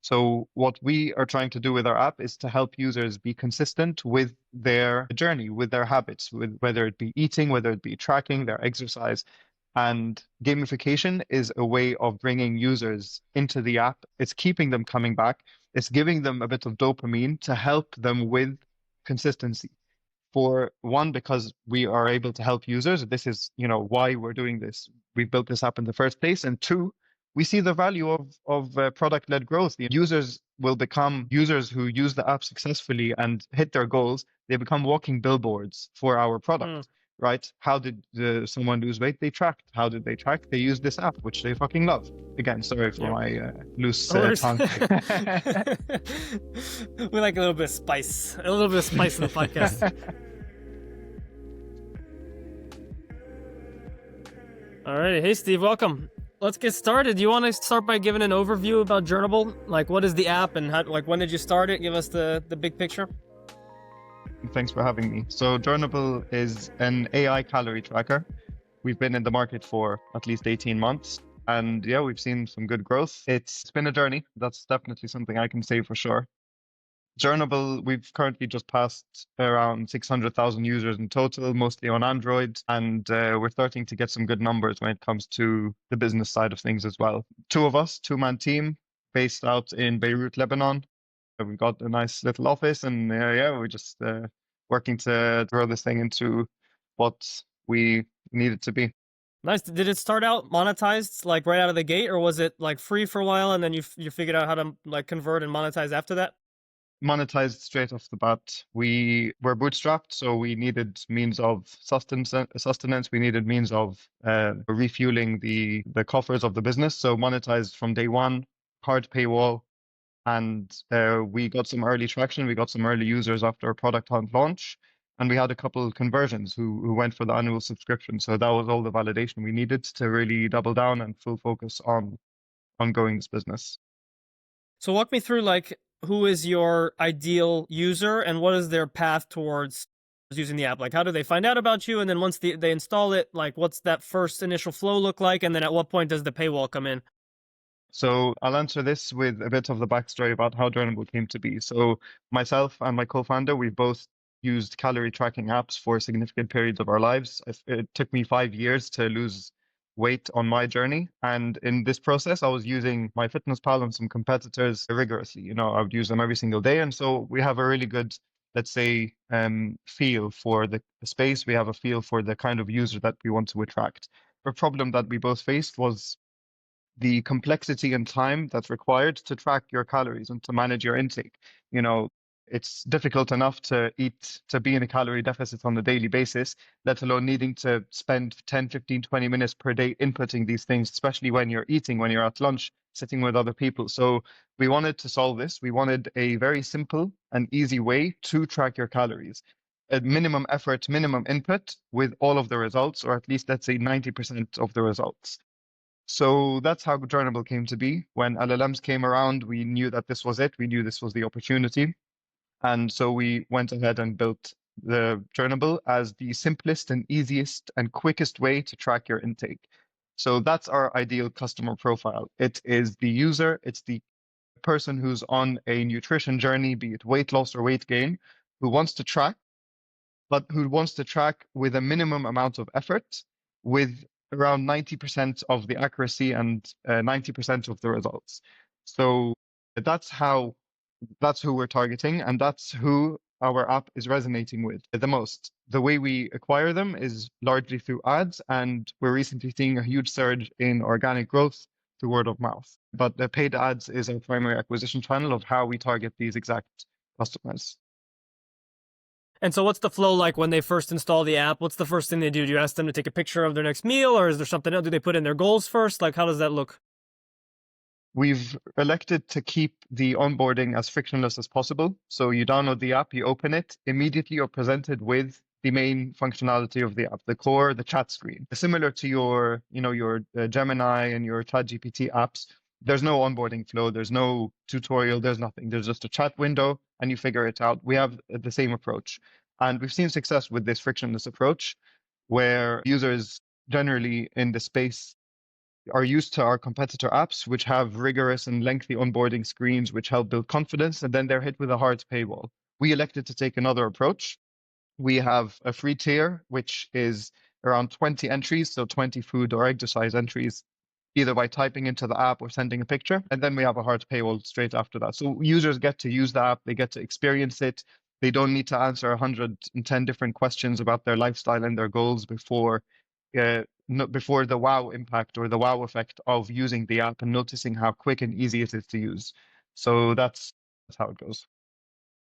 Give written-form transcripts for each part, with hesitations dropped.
So what we are trying to do with our app is to help users be consistent with their journey, with their habits, with whether it be eating, whether it be tracking their exercise. And gamification is a way of bringing users into the app. It's keeping them coming back. It's giving them a bit of dopamine to help them with consistency. For one, because we are able to help users. This is, why we're doing this. We built this app in the first place. And two, we see the value of product-led growth. The users will become users who use the app successfully and hit their goals. They become walking billboards for our Hmm. product, right? How did someone lose weight? They tracked. How did they track? They used this app, which they fucking love. Again, sorry for Yep. my loose No worries. tongue. We like a little bit of spice. A little bit of spice in the podcast. Alrighty. Hey, Steve, welcome. Let's get started. You want to start by giving an overview about Journable? Like, what is the app and how, like, when did you start it? Give us the big picture. Thanks for having me. So Journable is an AI calorie tracker. We've been in the market for at least 18 months. And yeah, we've seen some good growth. It's been a journey. That's definitely something I can say for sure. Journable, we've currently just passed around 600,000 users in total, mostly on Android. And we're starting to get some good numbers when it comes to the business side of things as well. Two of us, two-man team, based out in Beirut, Lebanon. We've got a nice little office, and yeah, we're just working to grow this thing into what we need it to be. Nice. Did it start out monetized like right out of the gate, or was it like free for a while and then you figured out how to like convert and monetize after that? Monetized straight off the bat. We were bootstrapped, so we needed means of sustenance. We needed means of refueling the coffers of the business. So monetized from day one, hard paywall, and we got some early traction. We got some early users after our product hunt launch, and we had a couple of conversions who went for the annual subscription. So that was all the validation we needed to really double down and full focus on growing this business. So walk me through like who is your ideal user and what is their path towards using the app? Like how do they find out about you? And then once they install it, like what's that first initial flow look like? And then at what point does the paywall come in? So I'll answer this with a bit of the backstory about how Journable came to be. So myself and my co-founder, we've both used calorie tracking apps for significant periods of our lives. It took me 5 years to lose weight on my journey. And in this process, I was using my fitness pal and some competitors rigorously. I would use them every single day. And so we have a really good, let's say, feel for the space. We have a feel for the kind of user that we want to attract. The problem that we both faced was the complexity and time that's required to track your calories and to manage your intake. You know, it's difficult enough to be in a calorie deficit on a daily basis, let alone needing to spend 10, 15, 20 minutes per day inputting these things, especially when you're eating, when you're at lunch, sitting with other people. So we wanted to solve this. We wanted a very simple and easy way to track your calories. A minimum effort, minimum input with all of the results, or at least let's say 90% of the results. So that's how Journable came to be. When LLMs came around, we knew that this was it. We knew this was the opportunity. And so we went ahead and built the Journable as the simplest and easiest and quickest way to track your intake. So that's our ideal customer profile. It is the user, it's the person who's on a nutrition journey, be it weight loss or weight gain, who wants to track, but who wants to track with a minimum amount of effort with around 90% of the accuracy and 90% of the results. So that's how that's who we're targeting, and that's who our app is resonating with the most. The way we acquire them is largely through ads, and we're recently seeing a huge surge in organic growth through word of mouth. But the paid ads is our primary acquisition channel of how we target these exact customers. And so what's the flow like when they first install the app? What's the first thing they do? Do you ask them to take a picture of their next meal, or is there something else? Do they put in their goals first? Like how does that look? We've elected to keep the onboarding as frictionless as possible. So you download the app, you open it, immediately you're presented with the main functionality of the app, the core, the chat screen. Similar to your Gemini and your ChatGPT apps, there's no onboarding flow, there's no tutorial, there's nothing. There's just a chat window and you figure it out. We have the same approach. And we've seen success with this frictionless approach where users generally in the space are used to our competitor apps, which have rigorous and lengthy onboarding screens, which help build confidence, and then they're hit with a hard paywall. We elected to take another approach. We have a free tier, which is around 20 entries, so 20 food or exercise entries, either by typing into the app or sending a picture. And then we have a hard paywall straight after that. So users get to use the app, they get to experience it. They don't need to answer 110 different questions about their lifestyle and their goals before the wow impact or the wow effect of using the app and noticing how quick and easy it is to use. So that's how it goes.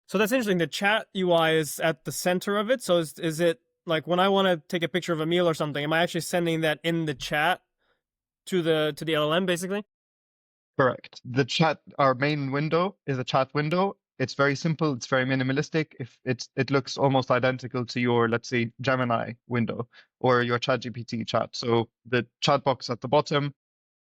So that's interesting. The chat UI is at the center of it. So is it like when I want to take a picture of a meal or something, am I actually sending that in the chat to the LLM basically? Correct. Our main window is a chat window. It's very simple. It's very minimalistic. If it looks almost identical to your, let's say, Gemini window or your ChatGPT chat. So the chat box at the bottom,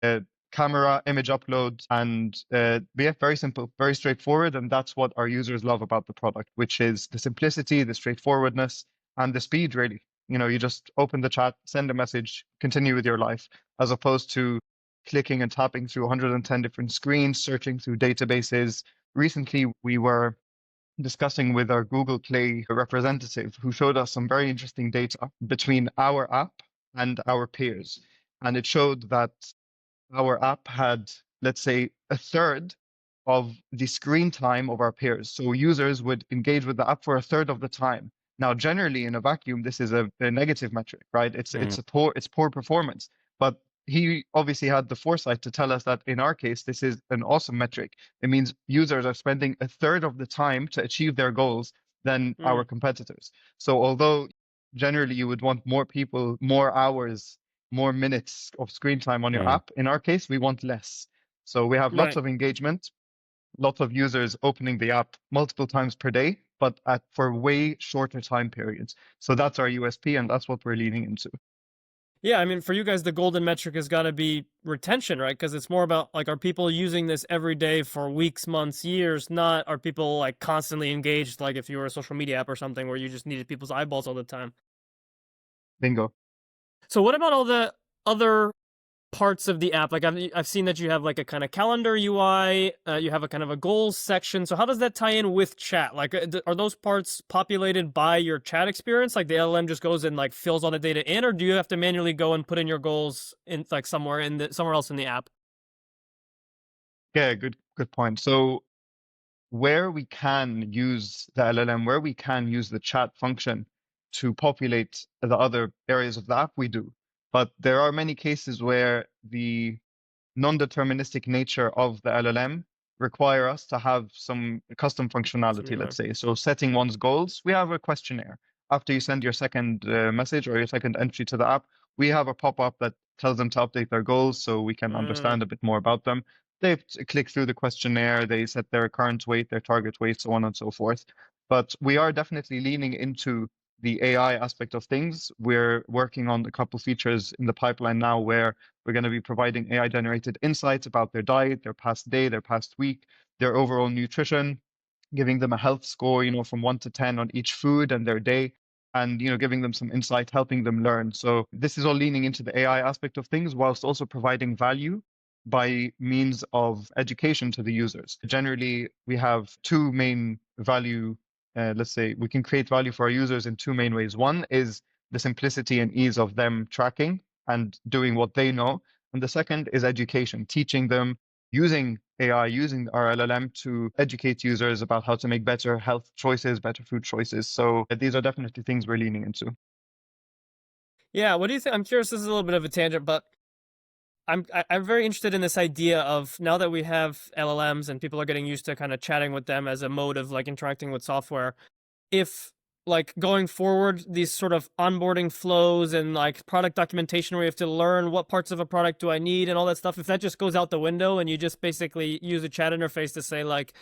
uh, camera, image upload, and yeah, very simple, very straightforward. And that's what our users love about the product, which is the simplicity, the straightforwardness, and the speed, really. You just open the chat, send a message, continue with your life, as opposed to clicking and tapping through 110 different screens, searching through databases. Recently, we were discussing with our Google Play representative who showed us some very interesting data between our app and our peers. And it showed that our app had, let's say, a third of the screen time of our peers. So users would engage with the app for a third of the time. Now, generally in a vacuum, this is a negative metric, right? Mm. It's poor performance. But he obviously had the foresight to tell us that in our case, this is an awesome metric. It means users are spending a third of the time to achieve their goals than our Mm. competitors. So although generally you would want more people, more hours, more minutes of screen time on your Mm. app. In our case, we want less. So we have lots Right. of engagement, lots of users opening the app multiple times per day, but for way shorter time periods. So that's our USP, and that's what we're leaning into. Yeah, I mean, for you guys, the golden metric has got to be retention, right? Because it's more about like, are people using this every day for weeks, months, years? Not are people like constantly engaged, like if you were a social media app or something where you just needed people's eyeballs all the time. Bingo. So, what about all the other parts of the app? Like I've seen that you have like a kind of calendar UI, you have a kind of a goals section. So how does that tie in with chat? Like are those parts populated by your chat experience? Like the LLM just goes and like fills all the data in, or do you have to manually go and put in your goals in like somewhere else in the app? Yeah, good point. So where we can use the LLM, where we can use the chat function to populate the other areas of the app, we do. But there are many cases where the non-deterministic nature of the LLM require us to have some custom Some functionality, UI. let's say. So setting one's goals, we have a questionnaire. After you send your second message or your second entry to the app, we have a pop-up that tells them to update their goals so we can Mm, understand a bit more about them. They click through the questionnaire, they set their current weight, their target weight, so on and so forth. But we are definitely leaning into the AI aspect of things. We're working on a couple features in the pipeline now where we're going to be providing AI generated insights about their diet, their past day, their past week, their overall nutrition, giving them a health score, from 1 to 10 on each food and their day, and giving them some insight, helping them learn. So this is all leaning into the AI aspect of things whilst also providing value by means of education to the users. Generally, we have two main value, let's say we can create value for our users in two main ways. One is the simplicity and ease of them tracking and doing what they know. And the second is education, teaching them using AI, using our LLM to educate users about how to make better health choices, better food choices. So these are definitely things we're leaning into. yeah. What do you think? I'm curious. This is a little bit of a tangent, but I'm very interested in this idea of now that we have LLMs and people are getting used to kind of chatting with them as a mode of like interacting with software. If like going forward these sort of onboarding flows and like product documentation where you have to learn what parts of a product do I need and all that stuff, if that just goes out the window and you just basically use a chat interface to say like,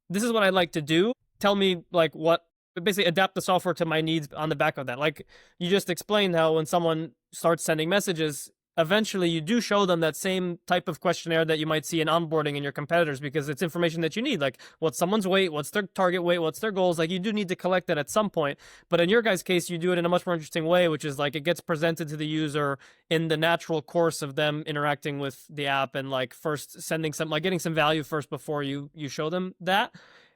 this is what I'd like to do, tell me like what, basically adapt the software to my needs on the back of that. Like you just explained how when someone starts sending messages, eventually you do show them that same type of questionnaire that you might see in onboarding in your competitors, because it's information that you need, like what's someone's weight, what's their target weight, what's their goals. Like you do need to collect that at some point. But in your guys' case, you do it in a much more interesting way, which is like it gets presented to the user in the natural course of them interacting with the app, and like first sending some, like getting some value first before you show them that.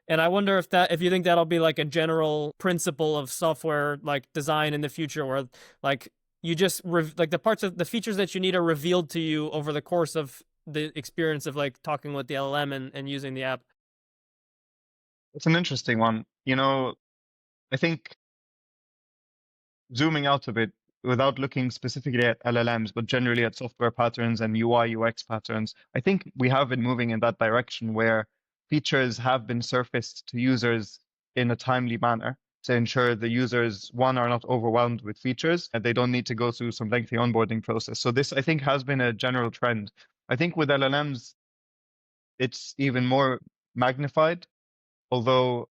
And I wonder if you think that'll be like a general principle of software like design in the future, where like you just like the parts of the features that you need are revealed to you over the course of the experience of like talking with the LLM and using the app. It's an interesting one. I think zooming out a bit, without looking specifically at LLMs, but generally at software patterns and UI, UX patterns, I think we have been moving in that direction where features have been surfaced to users in a timely manner to ensure the users, one, are not overwhelmed with features and they don't need to go through some lengthy onboarding process. So this, I think, has been a general trend. I think with LLMs, it's even more magnified, although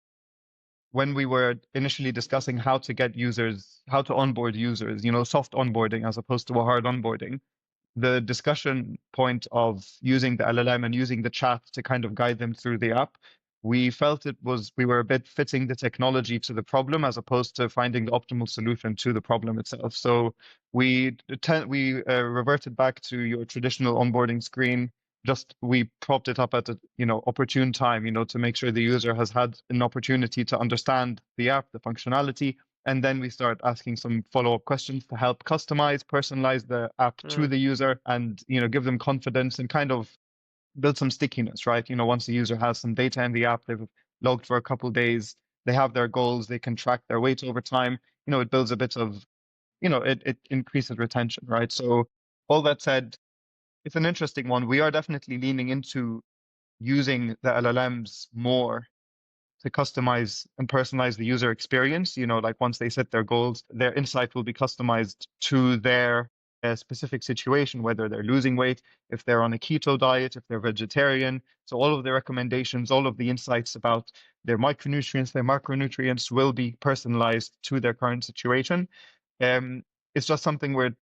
when we were initially discussing how to get users, how to onboard users, soft onboarding as opposed to a hard onboarding, the discussion point of using the LLM and using the chat to kind of guide them through the app, we felt we were a bit fitting the technology to the problem as opposed to finding the optimal solution to the problem itself. So we reverted back to your traditional onboarding screen. Just we propped it up at a opportune time, to make sure the user has had an opportunity to understand the app, the functionality, and then we start asking some follow-up questions to help customize, personalize the app to the user and, give them confidence and kind of build some stickiness, right? Once the user has some data in the app, they've logged for a couple of days, they have their goals, they can track their weight over time, it builds a bit of, it increases retention, right? So all that said, it's an interesting one. We are definitely leaning into using the LLMs more to customize and personalize the user experience. Like once they set their goals, their insight will be customized to their specific situation, whether they're losing weight, if they're on a keto diet, if they're vegetarian. So all of the recommendations, all of the insights about their micronutrients, their macronutrients will be personalized to their current situation. Um, it's just something we're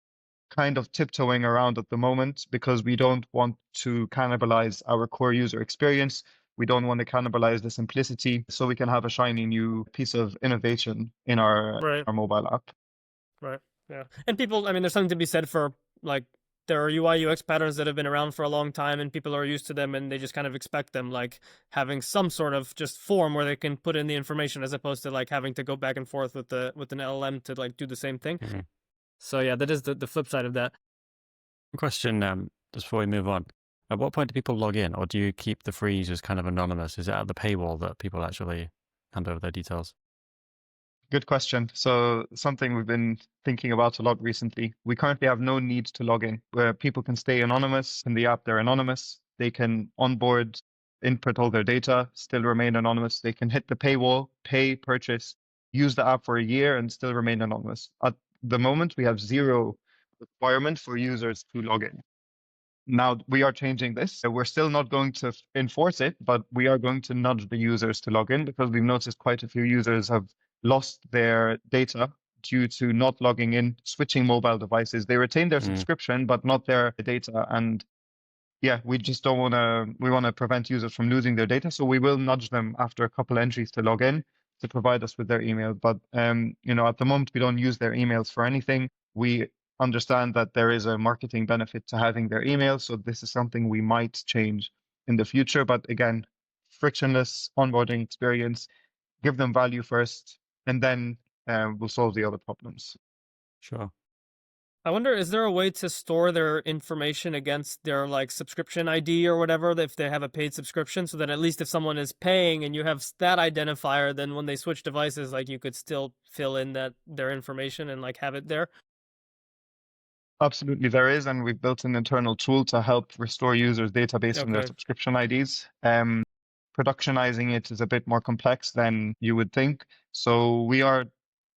kind of tiptoeing around at the moment because we don't want to cannibalize our core user experience. We don't want to cannibalize the simplicity, so we can have a shiny new piece of innovation in our Right. our mobile app. Right. Yeah. And people, I mean, there's something to be said for like there are UI UX patterns that have been around for a long time and people are used to them and they just kind of expect them, like having some sort of just form where they can put in the information as opposed to like having to go back and forth with an LLM to like do the same thing. Mm-hmm. So yeah, that is the flip side of that. Question, just before we move on. At what point do people log in, or do you keep the free users kind of anonymous? Is it at the paywall that people actually hand over their details? Good question. So something we've been thinking about a lot recently. We currently have no need to log in, where people can stay anonymous in the app. They're anonymous. They can onboard, input all their data, still remain anonymous. They can hit the paywall, pay, purchase, use the app for a year and still remain anonymous. At the moment, we have zero requirement for users to log in. Now we are changing this. We're still not going to enforce it, but we are going to nudge the users to log in because we've noticed quite a few users have lost their data due to not logging in, switching mobile devices. They retain their subscription, but not their data. And yeah, we just don't want to, we want to prevent users from losing their data. So we will nudge them after a couple entries to log in to provide us with their email. But, at the moment, we don't use their emails for anything. We understand that there is a marketing benefit to having their email. So this is something we might change in the future. But again, frictionless onboarding experience, give them value first, and then we'll solve the other problems. Sure. I wonder, is there a way to store their information against their like subscription ID or whatever if they have a paid subscription, so that at least if someone is paying and you have that identifier, then when they switch devices, like you could still fill in that their information and like have it there? Absolutely, there is, and we've built an internal tool to help restore users' database from their Okay. subscription IDs. Productionizing it is a bit more complex than you would think. So we are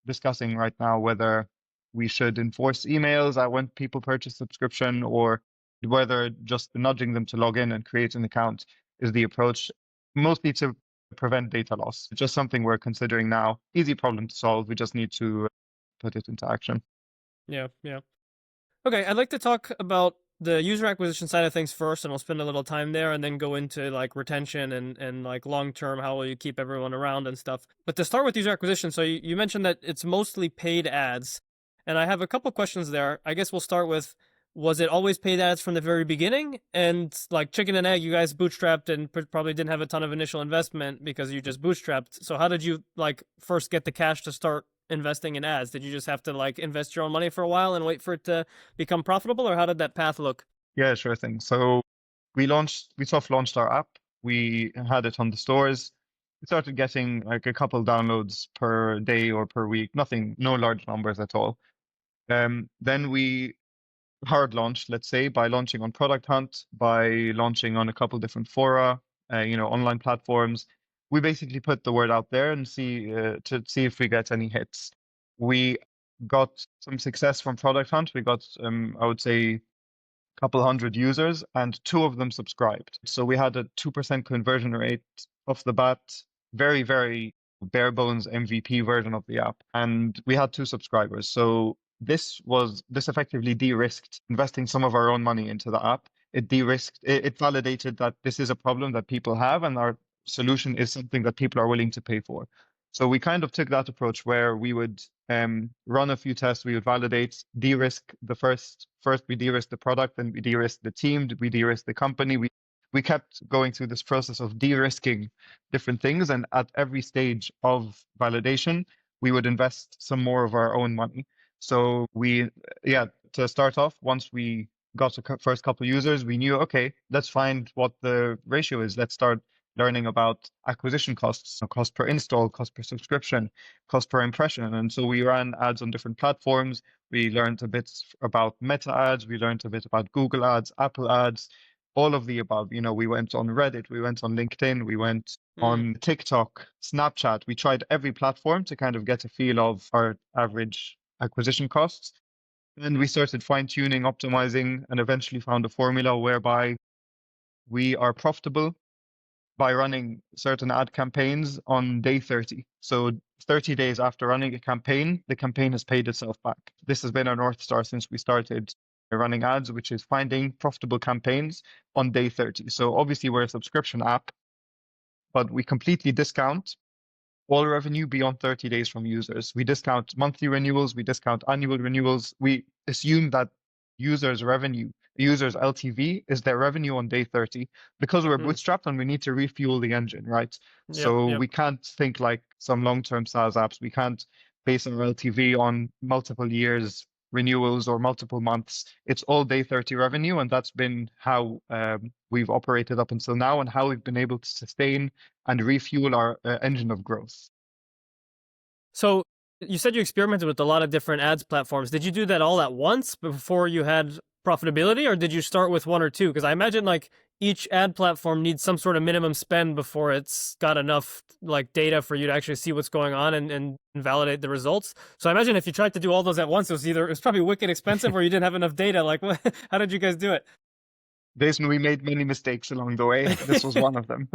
discussing right now whether we should enforce emails when people purchase subscription, or whether just nudging them to log in and create an account is the approach, mostly to prevent data loss. It's just something we're considering now. Easy problem to solve. We just need to put it into action. Yeah, yeah. Okay, I'd like to talk about the user acquisition side of things first, and we'll spend a little time there and then go into like retention and like long term, how will you keep everyone around and stuff. But to start with user acquisition, so you mentioned that it's mostly paid ads, and I have a couple questions there. I guess we'll start with, was it always paid ads from the very beginning? And like chicken and egg, you guys bootstrapped and probably didn't have a ton of initial investment because you just bootstrapped. So how did you like first get the cash to start investing in ads? Did you just have to like invest your own money for a while and wait for it to become profitable, or how did that path look? Yeah, sure thing. So we soft launched our app. We had it on the stores. We started getting like a couple downloads per day or per week, nothing, no large numbers at all. Then we hard launched, let's say, by launching on Product Hunt, by launching on a couple different fora, online platforms. We basically put the word out there and to see if we get any hits. We got some success from Product Hunt. We got, I would say, couple hundred users, and two of them subscribed. So we had a 2% conversion rate off the bat, very, very bare bones MVP version of the app. And we had two subscribers. So this effectively de-risked investing some of our own money into the app. It validated that this is a problem that people have, and our solution is something that people are willing to pay for. So we kind of took that approach where we would run a few tests, we would validate, de-risk the first we de-risk the product, then we de-risk the team, we de-risk the company. We kept going through this process of de-risking different things, and at every stage of validation, we would invest some more of our own money. So to start off, once we got the first couple users, we knew, okay, let's find what the ratio is. Let's start learning about acquisition costs, cost per install, cost per subscription, cost per impression. And so we ran ads on different platforms. We learned a bit about Meta ads. We learned a bit about Google ads, Apple ads, all of the above. We went on Reddit, we went on LinkedIn, we went on TikTok, Snapchat. We tried every platform to kind of get a feel of our average acquisition costs. And we started fine-tuning, optimizing, and eventually found a formula whereby we are profitable by running certain ad campaigns on day 30. So 30 days after running a campaign, the campaign has paid itself back. This has been our North Star since we started running ads, which is finding profitable campaigns on day 30. So obviously we're a subscription app, but we completely discount all revenue beyond 30 days from users. We discount monthly renewals, we discount annual renewals. We assume that users' LTV is their revenue on day 30 because we're bootstrapped and we need to refuel the engine, right? So we can't think like some long-term SaaS apps. We can't base our LTV on multiple years renewals or multiple months. It's all day 30 revenue, and that's been how we've operated up until now and how we've been able to sustain and refuel our engine of growth. So you said you experimented with a lot of different ads platforms. Did you do that all at once before you had profitability, or did you start with one or two? Because I imagine like each ad platform needs some sort of minimum spend before it's got enough like data for you to actually see what's going on and validate the results. So I imagine if you tried to do all those at once, it was probably wicked expensive or you didn't have enough data. Like, how did you guys do it? Jason, we made many mistakes along the way. This was one of them.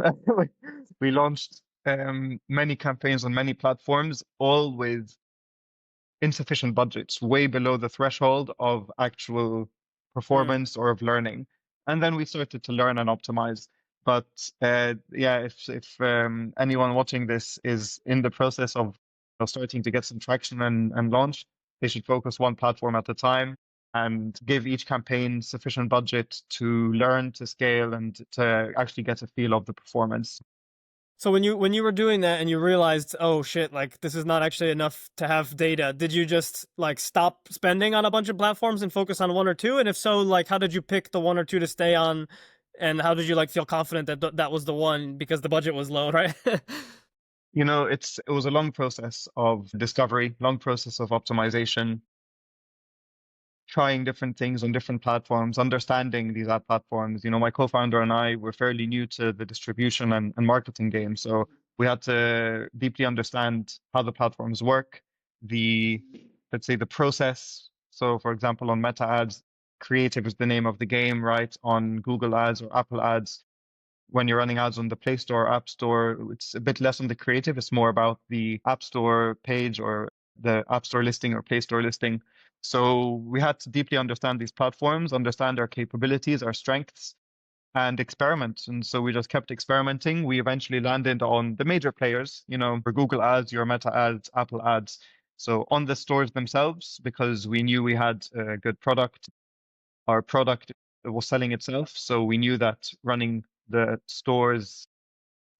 We launched many campaigns on many platforms, all with insufficient budgets, way below the threshold of actual performance or of learning. And then we started to learn and optimize. But if anyone watching this is in the process of starting to get some traction and launch, they should focus one platform at a time and give each campaign sufficient budget to learn, to scale, and to actually get a feel of the performance. So when you were doing that and you realized, oh shit, like this is not actually enough to have data, did you just like stop spending on a bunch of platforms and focus on one or two? And if so, like how did you pick the one or two to stay on? And how did you like feel confident that that was the one because the budget was low, right? It was a long process of discovery, long process of optimization, trying different things on different platforms, understanding these ad platforms. My co-founder and I were fairly new to the distribution and marketing game. So we had to deeply understand how the platforms work, let's say the process. So for example, on Meta ads, creative is the name of the game, right? On Google ads or Apple ads, when you're running ads on the Play Store, App Store, it's a bit less on the creative. It's more about the App Store page or the App Store listing or Play Store listing. So we had to deeply understand these platforms, understand our capabilities, our strengths, and experiment. And so we just kept experimenting. We eventually landed on the major players, for Google ads, your Meta ads, Apple ads. So on the stores themselves, because we knew we had a good product, our product was selling itself. So we knew that running the stores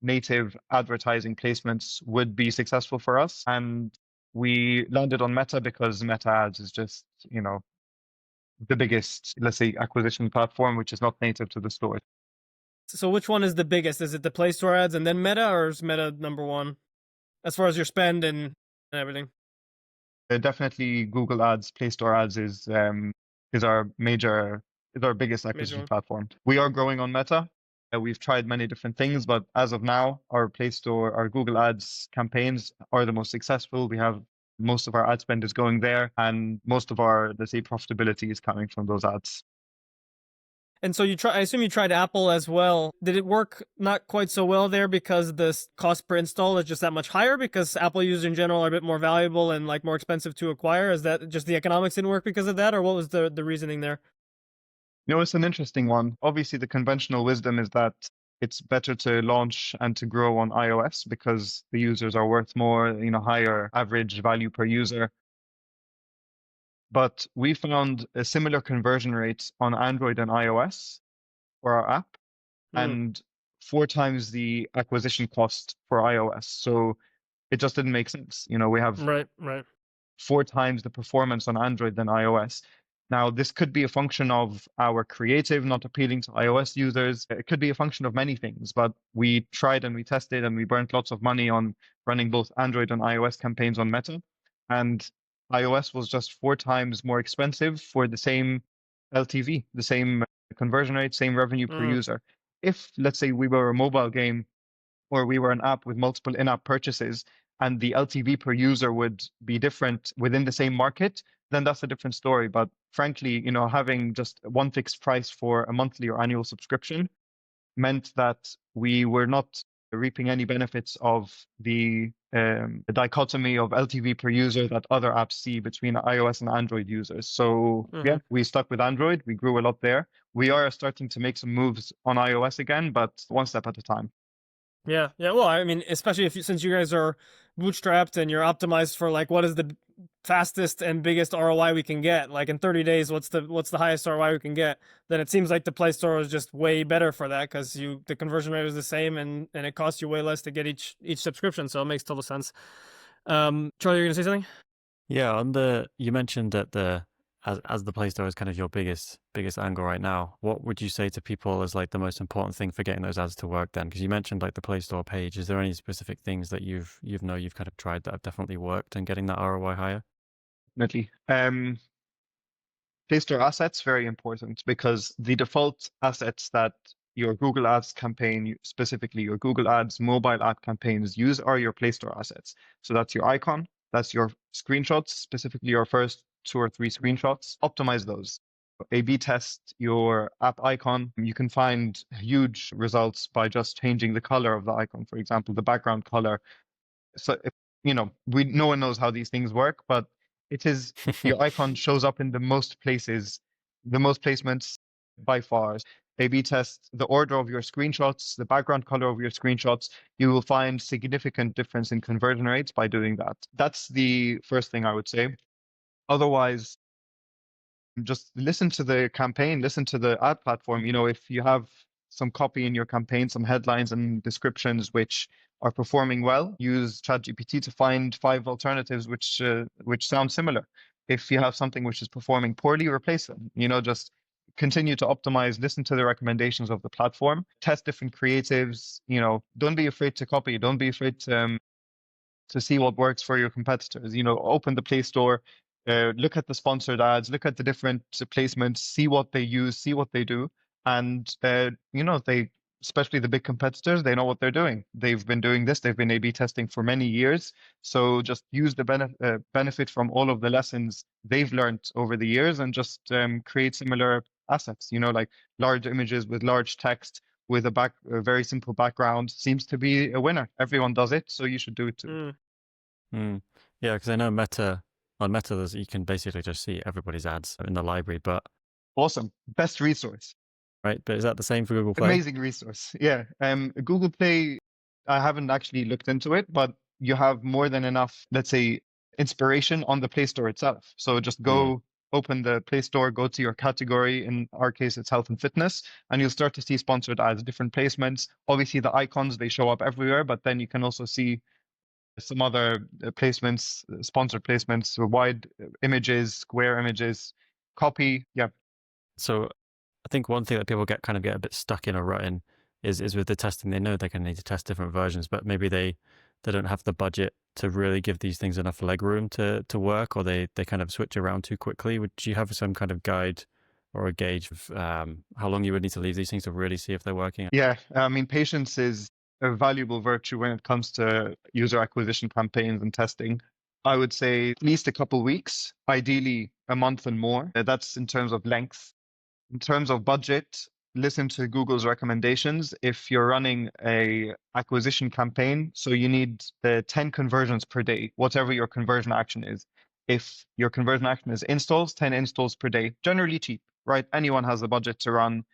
native advertising placements would be successful for us. And we landed on Meta because Meta ads is just, the biggest, let's say, acquisition platform, which is not native to the store. So which one is the biggest? Is it the Play Store ads and then Meta, or is Meta number one as far as your spend and everything? Definitely Google Ads, Play Store ads is our biggest acquisition platform. We are growing on Meta. We've tried many different things, but as of now, our Google Ads campaigns are the most successful. We have most of our ad spend is going there, and most of our, let's say, profitability is coming from those ads. And so I assume you tried Apple as well. Did it work not quite so well there because the cost per install is just that much higher because Apple users in general are a bit more valuable and like more expensive to acquire? Is that just the economics didn't work because of that, or what was the reasoning there? It's an interesting one. Obviously, the conventional wisdom is that it's better to launch and to grow on iOS because the users are worth more, higher average value per user. But we found a similar conversion rate on Android and iOS for our app, and 4 times the acquisition cost for iOS. So it just didn't make sense. We have Right. 4 times the performance on Android than iOS. Now, this could be a function of our creative not appealing to iOS users. It could be a function of many things, but we tried and we tested and we burnt lots of money on running both Android and iOS campaigns on Meta. And iOS was just 4 times more expensive for the same LTV, the same conversion rate, same revenue per user. If, let's say, we were a mobile game or we were an app with multiple in-app purchases and the LTV per user would be different within the same market, then that's a different story. But frankly, having just one fixed price for a monthly or annual subscription meant that we were not reaping any benefits of the dichotomy of LTV per user that other apps see between iOS and Android users. So yeah, we stuck with Android. We grew a lot there. We are starting to make some moves on iOS again, but one step at a time. Yeah. Well, I mean, especially since you guys are bootstrapped and you're optimized for like what is the fastest and biggest ROI we can get. Like in 30 days, what's the highest ROI we can get? Then it seems like the Play Store is just way better for that because the conversion rate is the same and it costs you way less to get each subscription. So it makes total sense. Charlie, you're gonna say something? Yeah, you mentioned that as the Play Store is kind of your biggest angle right now, what would you say to people as like the most important thing for getting those ads to work then? Because you mentioned like the Play Store page. Is there any specific things that you've kind of tried that have definitely worked and getting that ROI higher? Definitely. Play Store assets, very important because the default assets that your Google Ads campaign, specifically your Google Ads mobile app campaigns use are your Play Store assets. So that's your icon, that's your screenshots, specifically your first 2 or 3 screenshots. Optimize those. A/B test your app icon. You can find huge results by just changing the color of the icon, for example, the background color. So, no one knows how these things work, but it is your icon shows up in the most places, the most placements by far. A/B test the order of your screenshots, the background color of your screenshots. You will find significant difference in conversion rates by doing that. That's the first thing I would say. Otherwise, just listen to the campaign, listen to the ad platform. If you have some copy in your campaign, some headlines and descriptions which are performing well, use ChatGPT to find 5 alternatives which sound similar. If you have something which is performing poorly, replace them. Just continue to optimize, listen to the recommendations of the platform, test different creatives. Don't be afraid to copy. Don't be afraid to see what works for your competitors. Open the Play Store, look at the sponsored ads, look at the different placements, see what they use, see what they do. And, especially the big competitors, they know what they're doing. They've been doing this. They've been A/B testing for many years. So just use the benefit from all of the lessons they've learned over the years and just create similar assets, like large images with large text with a very simple background seems to be a winner. Everyone does it, so you should do it too. Yeah, because I know on Meta, you can basically just see everybody's ads in the library, but Awesome. Best resource. right. But is that the same for Google Play? Amazing resource. Yeah. Google Play, I haven't actually looked into it, but you have more than enough, let's say, inspiration on the Play Store itself. So just Mm. go open the Play Store, go to your category. In our case, it's health and fitness, and you'll start to see sponsored ads, different placements. Obviously, the icons, they show up everywhere, but then you can also see some other placements, sponsored placements, so wide images, square images, copy. Yeah. So I think one thing that people get a bit stuck in a rut in is with the testing. They know they're going to need to test different versions, but maybe they don't have the budget to really give these things enough leg room to work, or they kind of switch around too quickly. Would you have some kind of guide or a gauge of how long you would need to leave these things to really see if they're working? Yeah, I mean, patience is a valuable virtue when it comes to user acquisition campaigns and testing. I would say at least a couple weeks, ideally a month and more. That's in terms of length. In terms of budget, listen to Google's recommendations. If you're running a acquisition campaign, so you need the 10 conversions per day, whatever your conversion action is. If your conversion action is installs, 10 installs per day, generally cheap, right? Anyone has a budget to run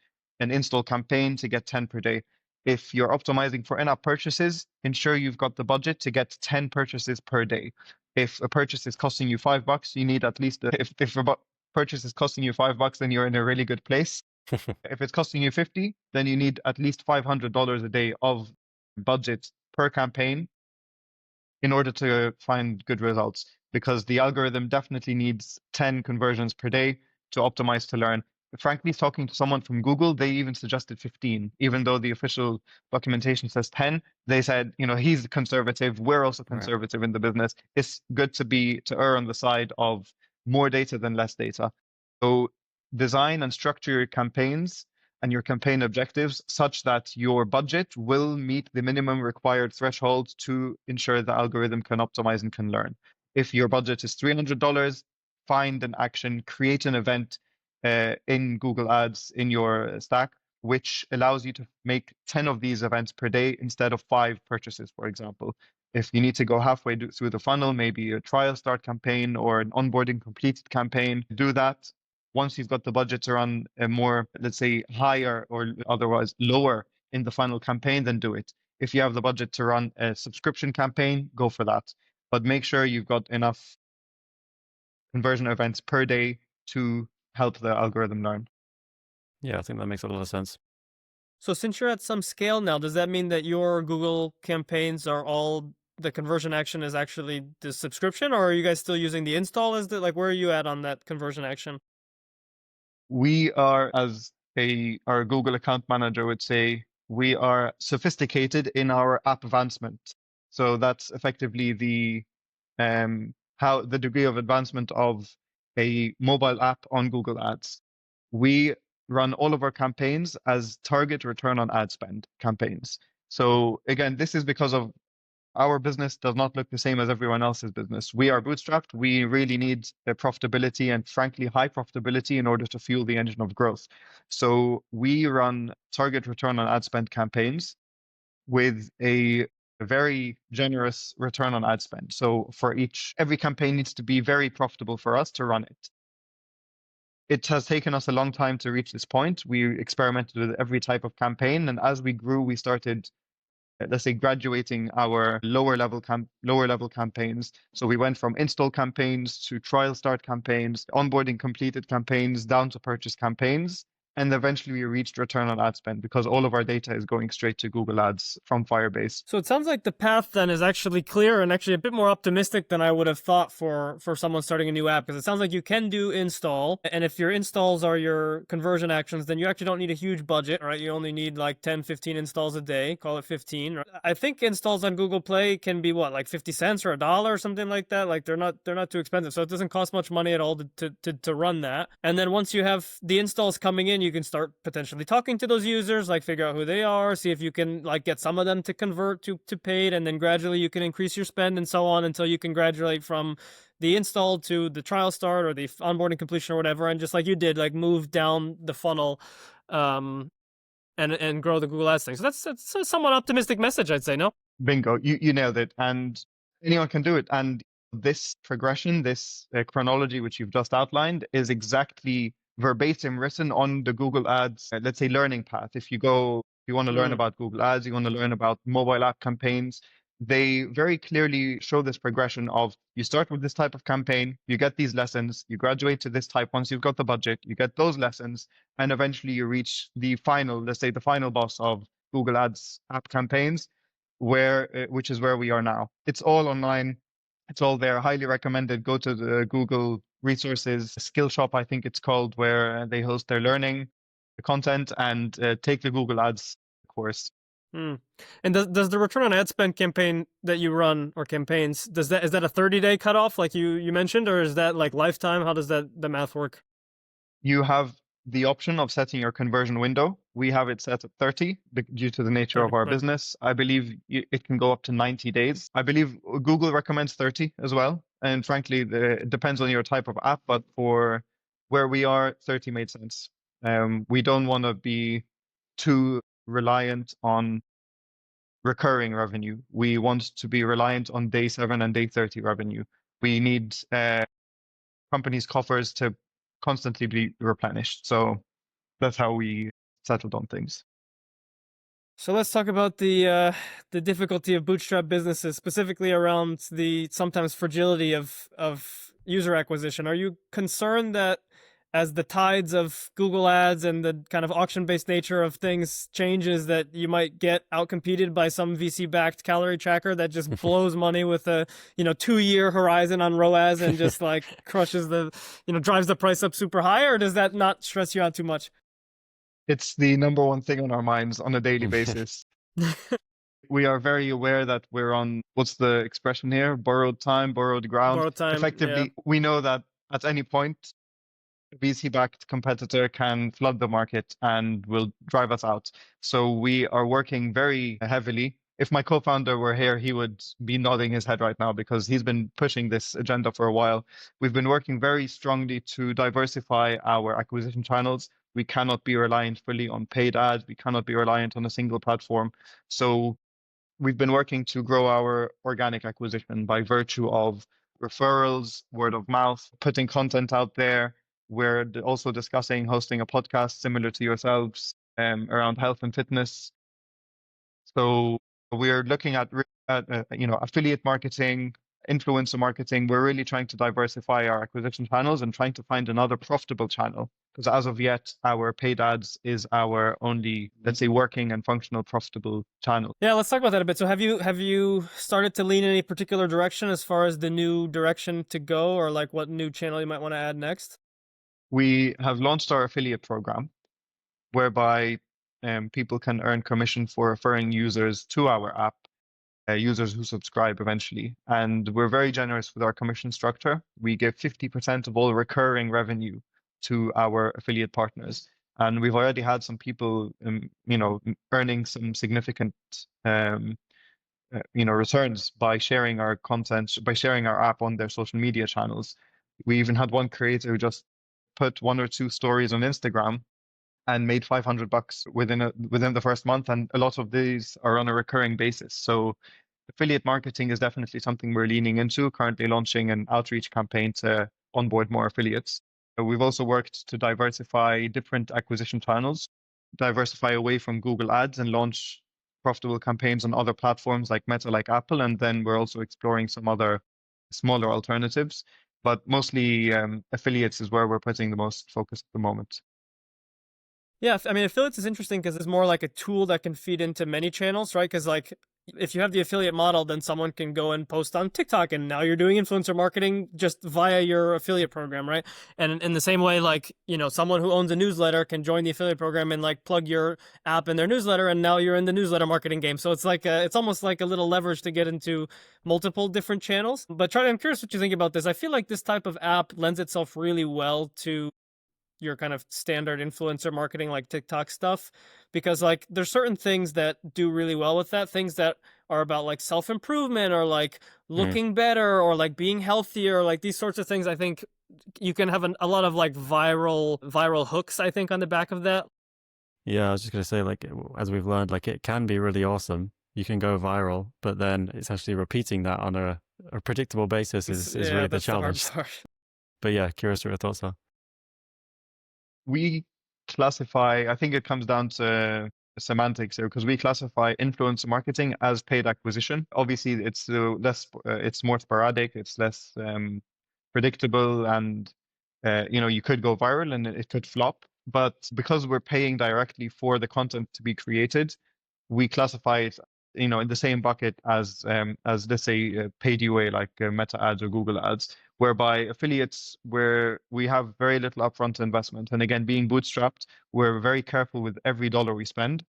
an install campaign to get 10 per day. If you're optimizing for in-app purchases, ensure you've got the budget to get 10 purchases per day. If a purchase is costing you $5, you need at least, if a purchase is costing you $5, then you're in a really good place. If it's costing you 50, then you need at least $500 a day of budget per campaign in order to find good results, because the algorithm definitely needs 10 conversions per day to optimize to learn. Frankly, talking to someone from Google, they even suggested 15, even though the official documentation says 10. They said, he's conservative. We're also Right. conservative in the business. It's good to err on the side of more data than less data. So design and structure your campaigns and your campaign objectives such that your budget will meet the minimum required threshold to ensure the algorithm can optimize and can learn. If your budget is $300, find an action, create an event in Google Ads in your stack, which allows you to make 10 of these events per day instead of 5 purchases, for example. If you need to go halfway through the funnel, maybe a trial start campaign or an onboarding completed campaign, do that. Once you've got the budget to run a more, let's say, higher or otherwise lower in the final campaign, then do it. If you have the budget to run a subscription campaign, go for that. But make sure you've got enough conversion events per day to help the algorithm learn. Yeah, I think that makes a lot of sense. So since you're at some scale now, does that mean that your Google campaigns are all the conversion action is actually the subscription, or are you guys still using the install as where are you at on that conversion action? We are, as our Google account manager would say, we are sophisticated in our app advancement. So that's effectively how the degree of advancement of a mobile app on Google Ads. We run all of our campaigns as target return on ad spend campaigns. So again, this is because of our business does not look the same as everyone else's business. We are bootstrapped. We really need profitability and frankly high profitability in order to fuel the engine of growth. So we run target return on ad spend campaigns with a very generous return on ad spend. So for every campaign needs to be very profitable for us to run it. It has taken us a long time to reach this point. We experimented with every type of campaign, and as we grew, we started, let's say, graduating our lower level campaigns. So we went from install campaigns to trial start campaigns, onboarding completed campaigns, down to purchase campaigns. And eventually we reached return on ad spend because all of our data is going straight to Google Ads from Firebase. So it sounds like the path then is actually clear and actually a bit more optimistic than I would have thought for someone starting a new app, because it sounds like you can do install, and if your installs are your conversion actions, then you actually don't need a huge budget, right? You only need 10, 15 installs a day, call it 15. Right? I think installs on Google Play can be 50 cents or a dollar or something like that. They're not too expensive, so it doesn't cost much money at all to run that. And then once you have the installs coming in, you can start potentially talking to those users, figure out who they are, see if you can get some of them to convert to paid, and then gradually you can increase your spend and so on until you can graduate from the install to the trial start or the onboarding completion or whatever, and just like you did, move down the funnel and grow the Google Ads thing. So that's a somewhat optimistic message, I'd say. No? Bingo, you nailed it. And anyone can do it. And This progression, this chronology, which you've just outlined, is exactly verbatim written on the Google Ads, let's say, learning path. If you want to learn about Google Ads, you want to learn about mobile app campaigns, they very clearly show this progression of you start with this type of campaign, you get these lessons, you graduate to this type once you've got the budget, you get those lessons, and eventually you reach the final, let's say, the final boss of Google Ads app campaigns, which is where we are now. It's all online. It's all there. Highly recommended. Go to the Google resources, Skill Shop, I think it's called, where they host their learning content, and take the Google Ads course. And does the return on ad spend campaign that you run, or campaigns, is that a 30-day cutoff like you mentioned, or is that like lifetime? How does the math work? You have the option of setting your conversion window. We have it set at 30 due to the nature 30, of our right. business. I believe it can go up to 90 days. I believe Google recommends 30 as well. And frankly, it depends on your type of app, but for where we are, 30 made sense. We don't want to be too reliant on recurring revenue. We want to be reliant on day 7 and day 30 revenue. We need companies' coffers to constantly be replenished. So that's how we settled on things. So let's talk about the difficulty of bootstrap businesses, specifically around the sometimes fragility of user acquisition. Are you concerned that as the tides of Google Ads and the kind of auction-based nature of things changes, that you might get outcompeted by some VC-backed calorie tracker that just blows money with a 2-year horizon on ROAS and just like crushes drives the price up super high? Or does that not stress you out too much? It's the number one thing on our minds on a daily basis. We are very aware that we're on, what's the expression here? Borrowed time, borrowed ground. Borrowed time, Effectively, yeah. we know that at any point, a VC-backed competitor can flood the market and will drive us out. So we are working very heavily. If my co-founder were here, he would be nodding his head right now because he's been pushing this agenda for a while. We've been working very strongly to diversify our acquisition channels. We cannot be reliant fully on paid ads. We cannot be reliant on a single platform. So we've been working to grow our organic acquisition by virtue of referrals, word of mouth, putting content out there. We're also discussing hosting a podcast similar to yourselves around health and fitness. So we're looking at affiliate marketing, influencer marketing. We're really trying to diversify our acquisition channels and trying to find another profitable channel. Because as of yet, our paid ads is our only, let's say, working and functional profitable channel. Yeah, let's talk about that a bit. So have you started to lean in any particular direction as far as the new direction to go, or like what new channel you might want to add next? We have launched our affiliate program, whereby people can earn commission for referring users to our app, users who subscribe eventually. And we're very generous with our commission structure. We give 50% of all recurring revenue to our affiliate partners. And we've already had some people, earning some significant, returns by sharing our content, by sharing our app on their social media channels. We even had one creator who just put 1 or 2 stories on Instagram and made $500 within the first month, and a lot of these are on a recurring basis. So affiliate marketing is definitely something we're leaning into, currently launching an outreach campaign to onboard more affiliates. We've also worked to diversify different acquisition channels, diversify away from Google Ads and launch profitable campaigns on other platforms like Meta, like Apple. And then we're also exploring some other smaller alternatives, but mostly affiliates is where we're putting the most focus at the moment. Yeah, I mean, affiliates is interesting because it's more like a tool that can feed into many channels, right? Because like if you have the affiliate model, then someone can go and post on TikTok, and now you're doing influencer marketing just via your affiliate program, right? And in the same way, like, someone who owns a newsletter can join the affiliate program and like plug your app in their newsletter, and now you're in the newsletter marketing game. So it's like it's almost like a little leverage to get into multiple different channels. But Charlie, I'm curious what you think about this. I feel like this type of app lends itself really well to your kind of standard influencer marketing like TikTok stuff, because like there's certain things that do really well with that, things that are about like self-improvement or like looking better or like being healthier, like these sorts of things. I think you can have a lot of like viral hooks, I think, on the back of that. Yeah, I was just gonna say, like, as we've learned, like it can be really awesome. You can go viral, but then it's actually repeating that on a a predictable basis is Yeah, really the that's the hard challenge. part. But yeah, curious what your thoughts are. We classify, I think it comes down to semantics here, because we classify influencer marketing as paid acquisition. Obviously, it's it's more sporadic, it's less predictable, and you could go viral and it could flop. But because we're paying directly for the content to be created, we classify it, in the same bucket as let's say paid UA like Meta ads or Google ads, whereby affiliates where we have very little upfront investment. And again, being bootstrapped, we're very careful with every dollar we spend.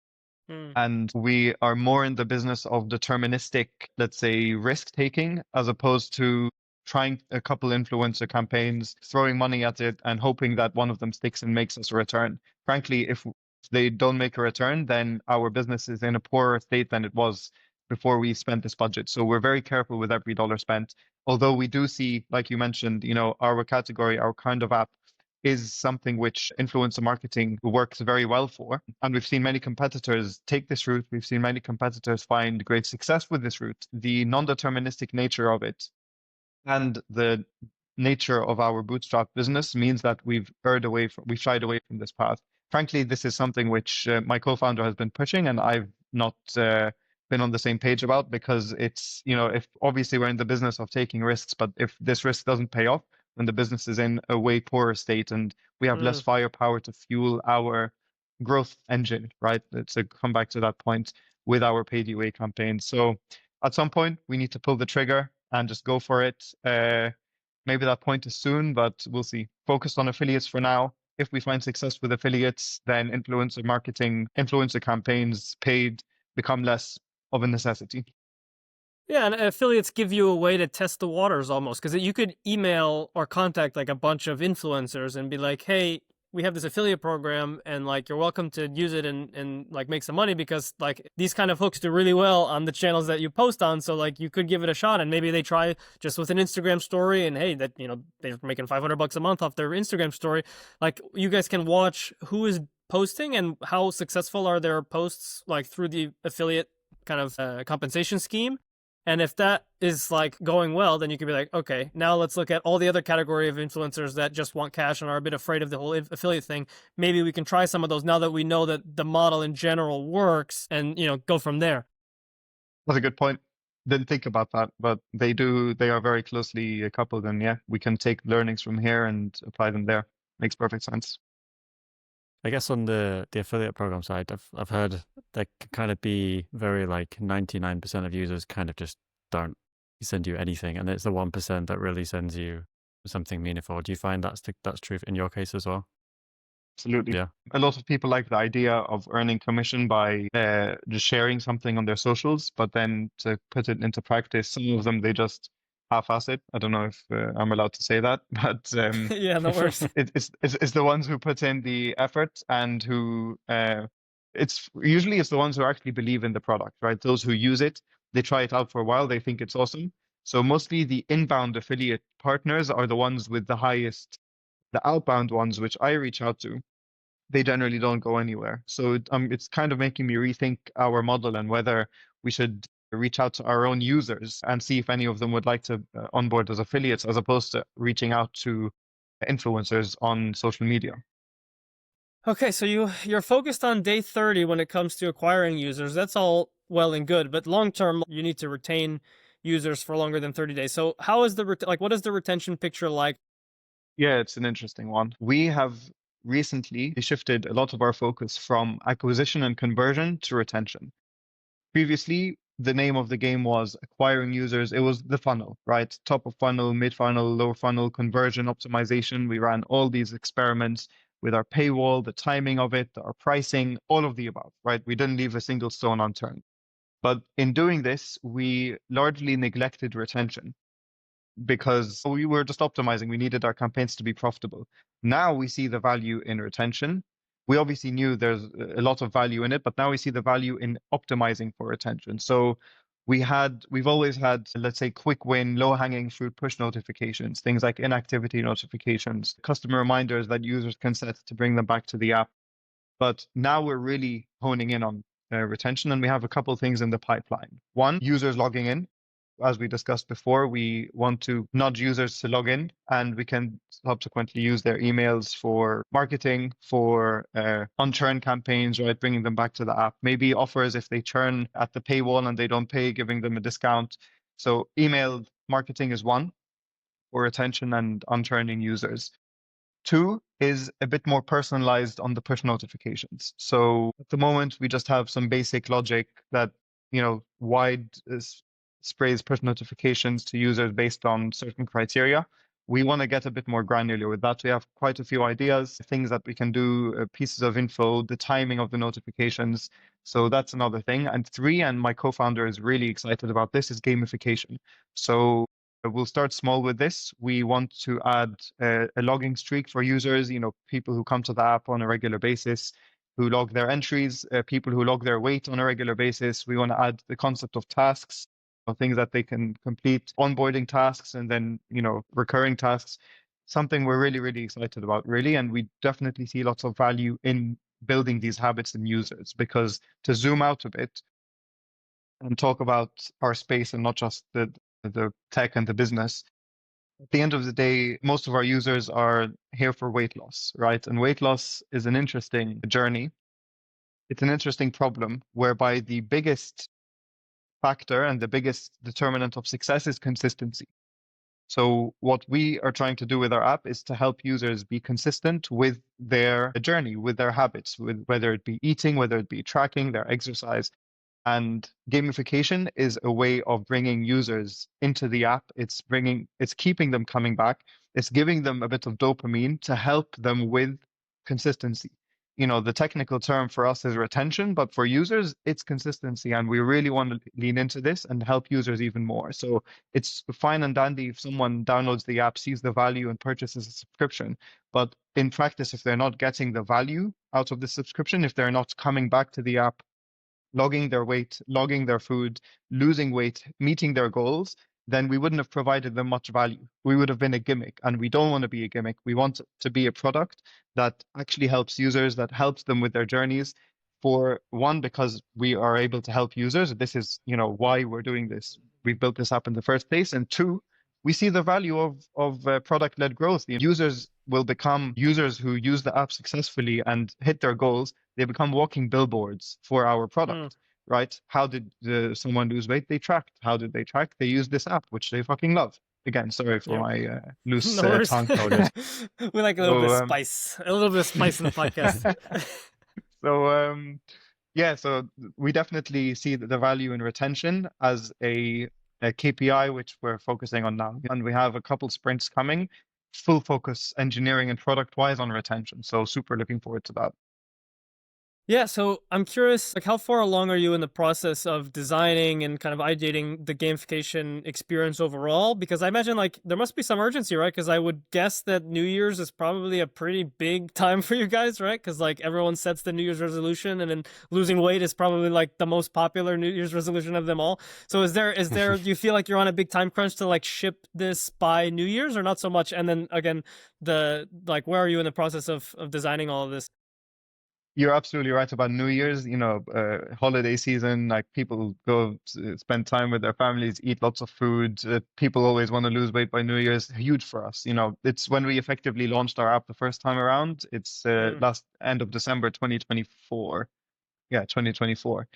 Mm. And we are more in the business of deterministic, let's say, risk taking, as opposed to trying a couple influencer campaigns, throwing money at it, and hoping that one of them sticks and makes us a return. Frankly, if they don't make a return, then our business is in a poorer state than it was before we spent this budget. So we're very careful with every dollar spent. Although we do see, like you mentioned, our category, our kind of app is something which influencer marketing works very well for. And we've seen many competitors take this route. We've seen many competitors find great success with this route. The non-deterministic nature of it and the nature of our bootstrap business means that we've shied away from this path. Frankly, this is something which my co-founder has been pushing, and I've not been on the same page about, because it's, if obviously we're in the business of taking risks, but if this risk doesn't pay off, then the business is in a way poorer state and we have less firepower to fuel our growth engine, right? To come back to that point with our paid UA campaigns. So at some point, we need to pull the trigger and just go for it. Maybe that point is soon, but we'll see. Focused on affiliates for now. If we find success with affiliates, then influencer marketing, influencer campaigns, paid, become less of a necessity. Yeah, and affiliates give you a way to test the waters almost, because you could email or contact like a bunch of influencers and be like, hey, we have this affiliate program and like you're welcome to use it and like make some money, because like these kind of hooks do really well on the channels that you post on. So like you could give it a shot, and maybe they try just with an Instagram story, and hey, that they're making $500 a month off their Instagram story. Like you guys can watch who is posting and how successful are their posts like through the affiliate kind of compensation scheme. And if that is like going well, then you could be like, okay, now let's look at all the other category of influencers that just want cash and are a bit afraid of the whole affiliate thing. Maybe we can try some of those now that we know that the model in general works, and go from there. That's a good point. Didn't think about that, but they do. They are very closely coupled, and yeah, we can take learnings from here and apply them there. Makes perfect sense. I guess on the affiliate program side, I've heard there can kind of be very like 99% of users kind of just don't send you anything, and it's the 1% that really sends you something meaningful. Do you find that's true in your case as well? Absolutely. Yeah. A lot of people like the idea of earning commission by just sharing something on their socials, but then to put it into practice, some of them, they just half-ass it. I don't know if I'm allowed to say that, but Yeah, no worries. it's the ones who put in the effort and who it's the ones who actually believe in the product, right? Those who use it, they try it out for a while, they think it's awesome. So mostly the inbound affiliate partners are the ones with the highest. The outbound ones, which I reach out to, they generally don't go anywhere. So it's kind of making me rethink our model and whether we should reach out to our own users and see if any of them would like to onboard as affiliates, as opposed to reaching out to influencers on social media. Okay, so you're focused on day 30 when it comes to acquiring users. That's all well and good, but long term, you need to retain users for longer than 30 days. So how is what is the retention picture like? Yeah, it's an interesting one. We have recently shifted a lot of our focus from acquisition and conversion to retention. Previously, the name of the game was acquiring users. It was the funnel, right? Top of funnel, mid funnel, lower funnel, conversion optimization. We ran all these experiments with our paywall, the timing of it, our pricing, all of the above, right? We didn't leave a single stone unturned. But in doing this, we largely neglected retention because we were just optimizing. We needed our campaigns to be profitable. Now we see the value in retention. We obviously knew there's a lot of value in it, but now we see the value in optimizing for retention. So we've always had, let's say, quick win, low hanging fruit push notifications, things like inactivity notifications, customer reminders that users can set to bring them back to the app. But now we're really honing in on retention, and we have a couple of things in the pipeline. One, users logging in. as we discussed before, we want to nudge users to log in, and we can subsequently use their emails for marketing, for on-churn campaigns, right? Bringing them back to the app. Maybe offers if they churn at the paywall and they don't pay, giving them a discount. So email marketing is one for retention and on-churning users. Two is a bit more personalized on the push notifications. So at the moment, we just have some basic logic that, wide sprays push notifications to users based on certain criteria. We want to get a bit more granular with that. We have quite a few ideas, things that we can do, pieces of info, the timing of the notifications. So that's another thing. And three, and my co-founder is really excited about this, is gamification. So we'll start small with this. We want to add a logging streak for users, people who come to the app on a regular basis, who log their entries, people who log their weight on a regular basis. We want to add the concept of tasks, things that they can complete, onboarding tasks, and then, recurring tasks. Something we're really, really excited about, really. And we definitely see lots of value in building these habits in users, because to zoom out a bit and talk about our space and not just the tech and the business. At the end of the day, most of our users are here for weight loss, right? And weight loss is an interesting journey. It's an interesting problem whereby the biggest factor and the biggest determinant of success is consistency. So what we are trying to do with our app is to help users be consistent with their journey, with their habits, with whether it be eating, whether it be tracking their exercise. And gamification is a way of bringing users into the app. It's keeping them coming back. It's giving them a bit of dopamine to help them with consistency. The technical term for us is retention, but for users, it's consistency. And we really want to lean into this and help users even more. So it's fine and dandy if someone downloads the app, sees the value, and purchases a subscription. But in practice, if they're not getting the value out of the subscription, if they're not coming back to the app, logging their weight, logging their food, losing weight, meeting their goals, then we wouldn't have provided them much value. We would have been a gimmick, and we don't want to be a gimmick. We want to be a product that actually helps users, that helps them with their journeys. For one, because we are able to help users. This is, why we're doing this. We built this app in the first place. And two, we see the value of product-led growth. Users will become users who use the app successfully and hit their goals. They become walking billboards for our product, right? How did someone lose weight? They tracked. How did they track? They used this app, which they fucking love. Again, sorry for my loose No worries. tongue coded. We like a little bit of spice. A little bit of spice in the podcast. So yeah, so we definitely see the value in retention as a KPI, which we're focusing on now. And we have a couple sprints coming, full focus engineering and product wise on retention. So super looking forward to that. Yeah, so I'm curious, how far along are you in the process of designing and kind of ideating the gamification experience overall? Because I imagine, there must be some urgency, right? Because I would guess that New Year's is probably a pretty big time for you guys, right? Because, everyone sets the New Year's resolution, and then losing weight is probably, the most popular New Year's resolution of them all. So is there, do you feel like you're on a big time crunch to, ship this by New Year's, or not so much? And then, again, where are you in the process of designing all of this? You're absolutely right about New Year's, holiday season, people go spend time with their families, eat lots of food. People always want to lose weight by New Year's. Huge for us. It's when we effectively launched our app the first time around. It's last end of December 2024. Yeah, 2024.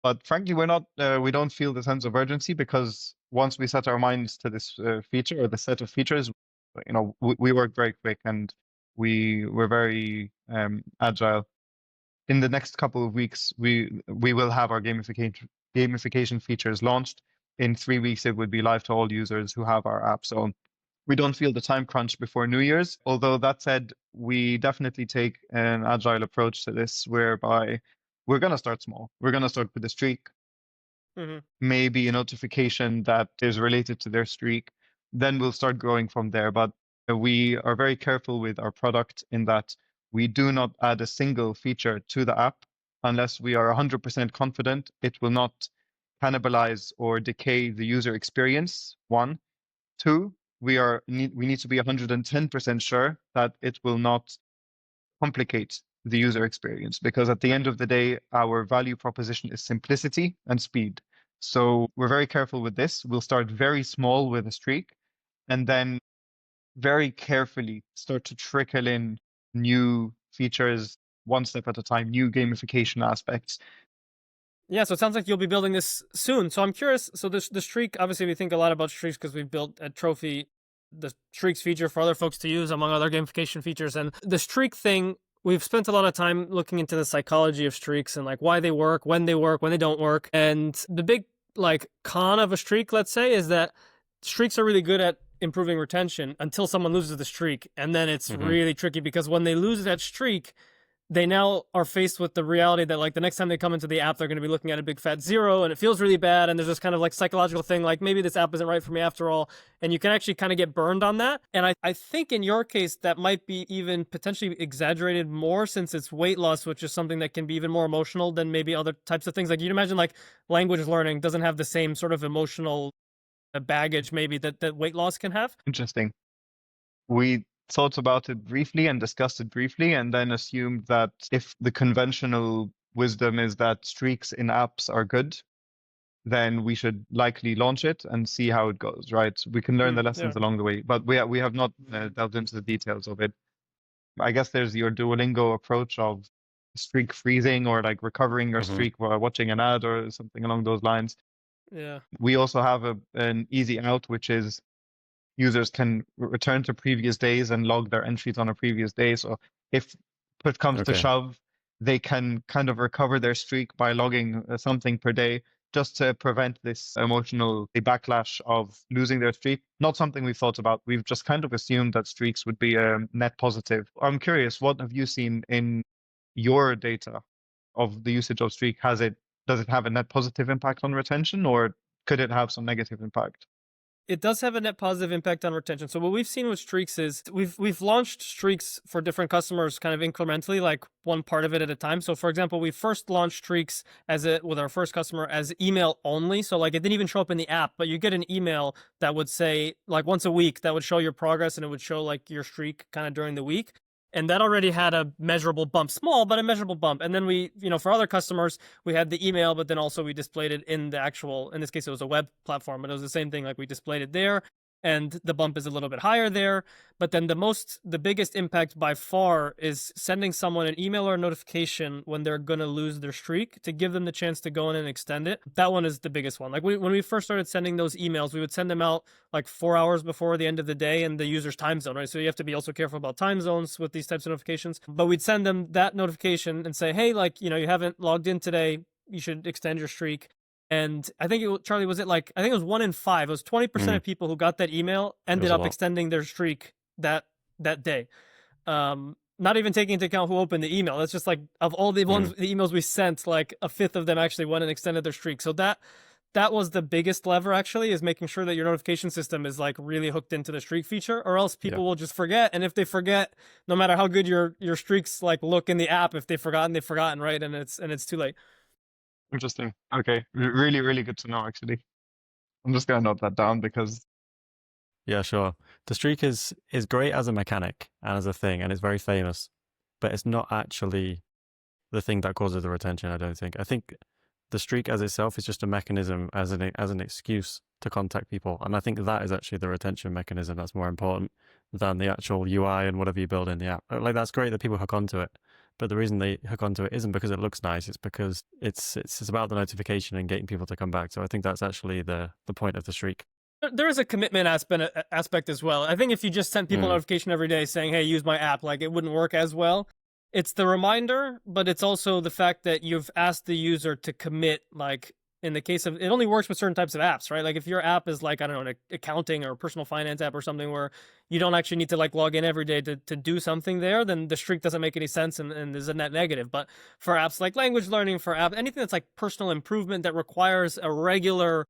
But frankly, we don't feel the sense of urgency, because once we set our minds to this feature or the set of features, we work very quick, and we were very agile. In the next couple of weeks, we will have our gamification features launched. In 3 weeks, it would be live to all users who have our app. So we don't feel the time crunch before New Year's. Although that said, we definitely take an agile approach to this, whereby we're going to start small. We're going to start with a streak, maybe a notification that is related to their streak. Then we'll start growing from there. But we are very careful with our product in that we do not add a single feature to the app unless we are 100% confident it will not cannibalize or decay the user experience. One. Two, we need to be 110% sure that it will not complicate the user experience, because at the end of the day, our value proposition is simplicity and speed. So we're very careful with this. We'll start very small with a streak and then very carefully start to trickle in new features one step at a time, new gamification aspects. Yeah, so it sounds like you'll be building this soon. So I'm curious. So the streak, obviously, we think a lot about streaks because we've built a trophy, the streaks feature for other folks to use, among other gamification features. And the streak thing, we've spent a lot of time looking into the psychology of streaks and like why they work, when they don't work. And the big like con of a streak, let's say, is that streaks are really good at improving retention until someone loses the streak. And then it's really tricky because when they lose that streak, they now are faced with the reality that like the next time they come into the app, they're going to be looking at a big fat zero and it feels really bad. And there's this kind of like psychological thing, like maybe this app isn't right for me after all. And you can actually kind of get burned on that. And I think in your case, that might be even potentially exaggerated more since it's weight loss, which is something that can be even more emotional than maybe other types of things. Like you'd imagine like language learning doesn't have the same sort of emotional baggage maybe that weight loss can have. Interesting. We thought about it briefly and discussed it briefly, and then assumed that if the conventional wisdom is that streaks in apps are good, then we should likely launch it and see how it goes, right? We can learn the lessons along the way, but we have not delved into the details of it. I guess there's your Duolingo approach of streak freezing or like recovering your streak while watching an ad or something along those lines. Yeah. We also have an easy out, which is users can return to previous days and log their entries on a previous day. So if push comes to shove, they can kind of recover their streak by logging something per day just to prevent this emotional backlash of losing their streak. Not something we've thought about. We've just kind of assumed that streaks would be a net positive. I'm curious, what have you seen in your data of the usage of streak? Does it have a net positive impact on retention, or could it have some negative impact? It does have a net positive impact on retention. So what we've seen with streaks is we've launched streaks for different customers kind of incrementally, like one part of it at a time. So for example, we first launched streaks with our first customer as email only. So like it didn't even show up in the app, but you get an email that would say like once a week that would show your progress and it would show like your streak kind of during the week. And that already had a measurable bump, small, but a measurable bump. And then we, for other customers, we had the email, but then also we displayed it in the actual, in this case, it was a web platform, but it was the same thing. Like we displayed it there and the bump is a little bit higher there. But then the biggest impact by far is sending someone an email or a notification when they're going to lose their streak to give them the chance to go in and extend it. That one is the biggest one. Like when we first started sending those emails, we would send them out like 4 hours before the end of the day and the user's time zone, right? So you have to be also careful about time zones with these types of notifications. But we'd send them that notification and say, hey, like, you haven't logged in today. You should extend your streak. And I think Charlie, was it like, I think it was 1 in 5. It was 20% of people who got that email ended up extending their streak that day. Not even taking into account who opened the email. That's just like, of all the ones, the emails we sent, like a fifth of them actually went and extended their streak. So that was the biggest lever actually, is making sure that your notification system is like really hooked into the streak feature, or else people will just forget. And if they forget, no matter how good your streaks like look in the app, if they've forgotten, right? And it's too late. Interesting. Okay. Really, really good to know, actually. I'm just going to note that down because... Yeah, sure. The streak is great as a mechanic and as a thing, and it's very famous, but it's not actually the thing that causes the retention, I don't think. I think the streak as itself is just a mechanism as an excuse to contact people. And I think that is actually the retention mechanism that's more important than the actual UI and whatever you build in the app. Like, that's great that people hook onto it. But the reason they hook onto it isn't because it looks nice. It's because it's about the notification and getting people to come back. So I think that's actually the point of the streak. There is a commitment aspect as well. I think if you just sent people a notification every day saying, hey, use my app, like it wouldn't work as well. It's the reminder, but it's also the fact that you've asked the user to commit, like in the case of, it only works with certain types of apps, right? Like if your app is like, I don't know, an accounting or personal finance app or something where you don't actually need to like log in every day to do something there, then the streak doesn't make any sense and is a net negative. But for apps like language learning, anything that's like personal improvement that requires a regular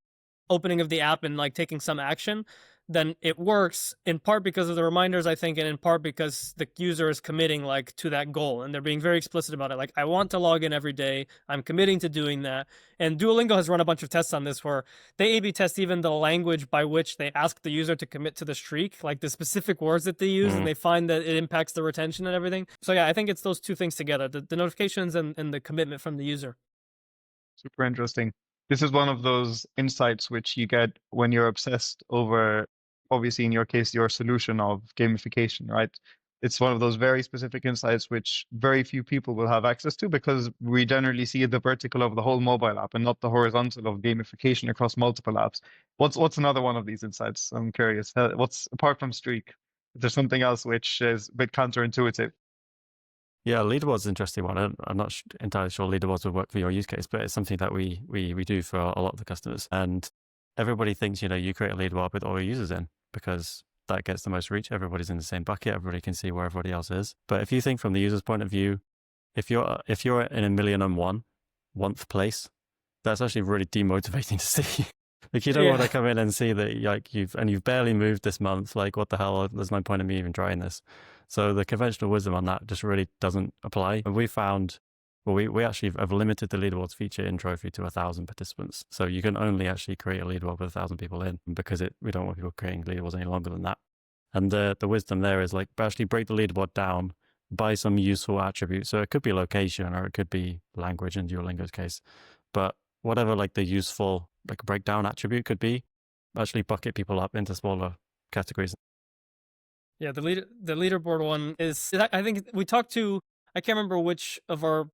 opening of the app and like taking some action, then it works in part because of the reminders, I think, and in part because the user is committing like to that goal and they're being very explicit about it. Like, I want to log in every day. I'm committing to doing that. And Duolingo has run a bunch of tests on this where they A/B test even the language by which they ask the user to commit to the streak, like the specific words that they use, and they find that it impacts the retention and everything. So yeah, I think it's those two things together, the notifications and the commitment from the user. Super interesting. This is one of those insights which you get when you're obsessed over, obviously, in your case, your solution of gamification, right? It's one of those very specific insights which very few people will have access to because we generally see the vertical of the whole mobile app and not the horizontal of gamification across multiple apps. What's another one of these insights? I'm curious. What's apart from streak? Is there something else which is a bit counterintuitive? Yeah, leaderboard's an interesting one. I'm not entirely sure leaderboards would work for your use case, but it's something that we do for a lot of the customers. And everybody thinks, you create a leaderboard with all your users in because that gets the most reach. Everybody's in the same bucket. Everybody can see where everybody else is. But if you think from the user's point of view, if you're in 1,000,001th place, that's actually really demotivating to see. Like, you don't want to come in and see that you've barely moved this month. Like, what the hell? There's no point in me even trying this. So the conventional wisdom on that just really doesn't apply. And we found, well, we actually have limited the leaderboards feature in Trophy to 1,000 participants. So you can only actually create a leaderboard with 1,000 people in because we don't want people creating leaderboards any longer than that. And the wisdom there is like actually break the leaderboard down by some useful attribute. So it could be location or it could be language in Duolingo's case, but whatever like the useful like breakdown attribute could be, actually bucket people up into smaller categories. Yeah, the leaderboard one is, I think we talked to, I can't remember which of our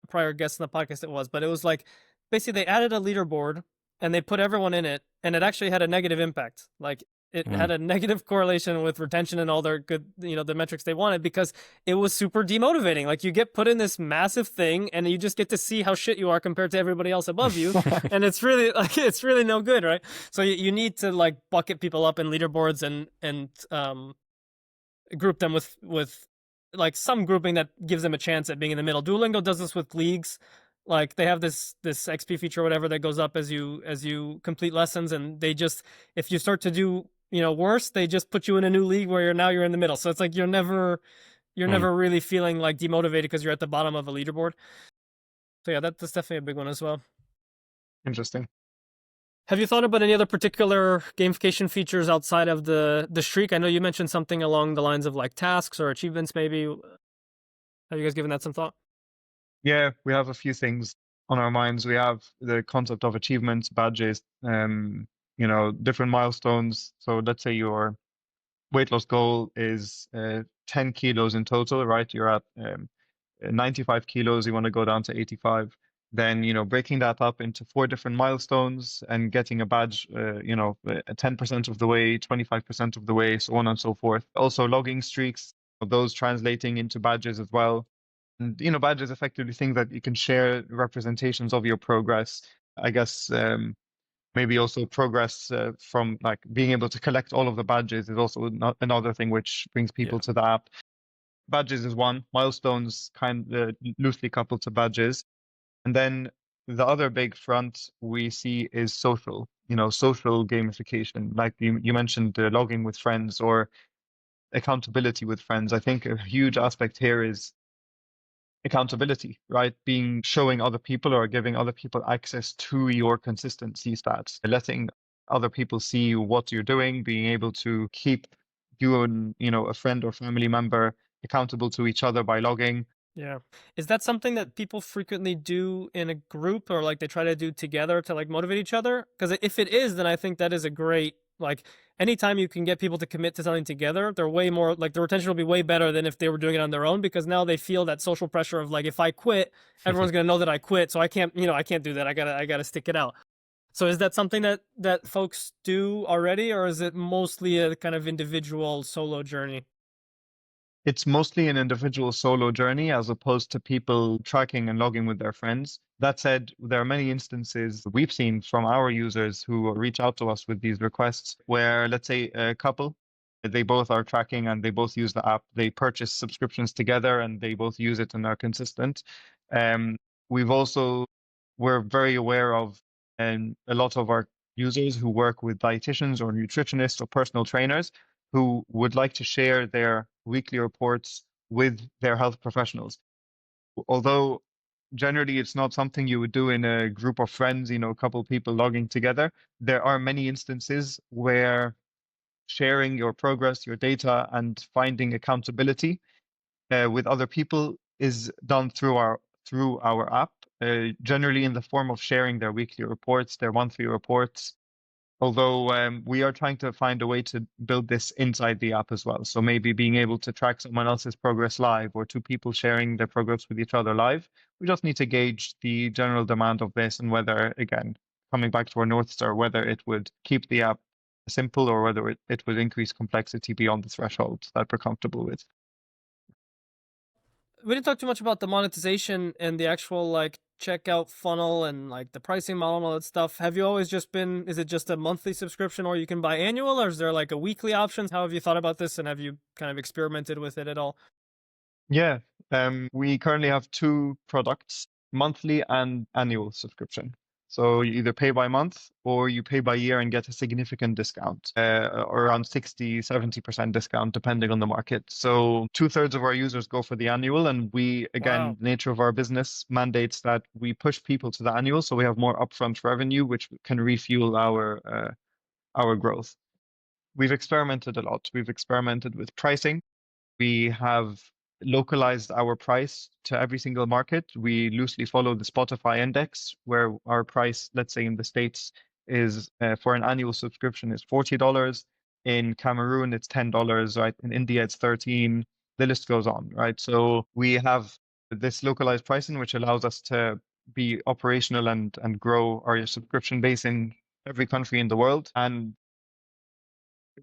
prior guests in the podcast it was, but it was like basically they added a leaderboard and they put everyone in it, and it actually had a negative impact. Like it had a negative correlation with retention and all their good, the metrics they wanted, because it was super demotivating. Like you get put in this massive thing and you just get to see how shit you are compared to everybody else above you. And it's really no good, right? So you need to like bucket people up in leaderboards and group them with like some grouping that gives them a chance at being in the middle. Duolingo does this with leagues. Like they have this XP feature or whatever that goes up as you complete lessons, and they just, if you start to do worse, they just put you in a new league where you're in the middle. So it's like you're never really feeling like demotivated because you're at the bottom of a leaderboard. So yeah, that's definitely a big one as well. Interesting. Have you thought about any other particular gamification features outside of the streak? I know you mentioned something along the lines of like tasks or achievements, maybe. Have you guys given that some thought? Yeah, we have a few things on our minds. We have the concept of achievements, badges, different milestones. So let's say your weight loss goal is 10 kilos in total, right? You're at 95 kilos, you want to go down to 85. Then, breaking that up into 4 different milestones and getting a badge, 10% of the way, 25% of the way, so on and so forth. Also logging streaks, those translating into badges as well. And, badges effectively things that you can share representations of your progress. I guess maybe also progress from like being able to collect all of the badges is also another thing which brings people to the app. Badges is one, milestones kind of loosely coupled to badges. And then the other big front we see is social, social gamification. Like you mentioned logging with friends or accountability with friends. I think a huge aspect here is accountability, right? Showing other people or giving other people access to your consistency stats, letting other people see what you're doing, being able to keep you and, a friend or family member accountable to each other by logging. Yeah. Is that something that people frequently do in a group, or like they try to do together to like motivate each other? Because if it is, then I think that is a great, like, anytime you can get people to commit to something together, they're way more, like, the retention will be way better than if they were doing it on their own, because now they feel that social pressure of like, if I quit, everyone's going to know that I quit. So I can't do that. I gotta stick it out. So is that something that folks do already, or is it mostly a kind of individual solo journey? It's mostly an individual solo journey as opposed to people tracking and logging with their friends. That said, there are many instances we've seen from our users who reach out to us with these requests where, let's say, a couple, they both are tracking and they both use the app. They purchase subscriptions together and they both use it and are consistent. Um, we're very aware of a lot of our users who work with dietitians or nutritionists or personal trainers who would like to share their weekly reports with their health professionals. Although generally it's not something you would do in a group of friends, a couple people logging together, there are many instances where sharing your progress, your data, and finding accountability with other people is done through our app. generally in the form of sharing their weekly reports, their monthly reports. Although we are trying to find a way to build this inside the app as well. So maybe being able to track someone else's progress live, or two people sharing their progress with each other live. We just need to gauge the general demand of this and whether, again, coming back to our North Star, whether it would keep the app simple or whether it would increase complexity beyond the threshold that we're comfortable with. We didn't talk too much about the monetization and the actual like checkout funnel and like the pricing model and all that stuff. Have you always just been, is it just a monthly subscription or you can buy annual, or is there like a weekly option? How have you thought about this and have you kind of experimented with it at all? Yeah, we currently have two products, monthly and annual subscription. So you either pay by month or you pay by year and get a significant discount, or around 60-70% discount, depending on the market. So 2/3 of our users go for the annual, and we, again, Wow. the nature of our business mandates that we push people to the annual, so we have more upfront revenue, which can refuel our growth. We've experimented a lot. We've experimented with pricing. We have localized our price to every single market. We loosely follow the Spotify index, where our price, let's say in the States, is for an annual subscription is $40. In Cameroon, it's $10, right? In India, it's 13. The list goes on, right? So we have this localized pricing, which allows us to be operational and grow our subscription base in every country in the world. And